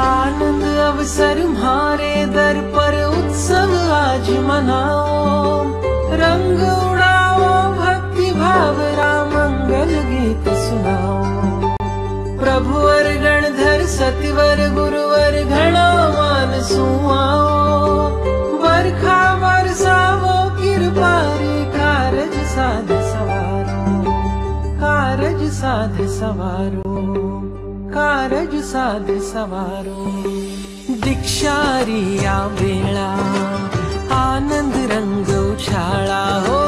आनंद अवसर म्हारे दर पर उत्सव आज मनाओ। रंग उड़ाओ भक्ति भाव राम मंगल गीत सुनाओ। प्रभुवर गणधर सतिवर गुरुवर घणो मान सुआओ। बरखा बरसावो कृपारी कारज साध सवारो। कारज साध सवारो, कारज साध सवारो। दीक्षारी या वेळा आनंद रंग उछाळा हो।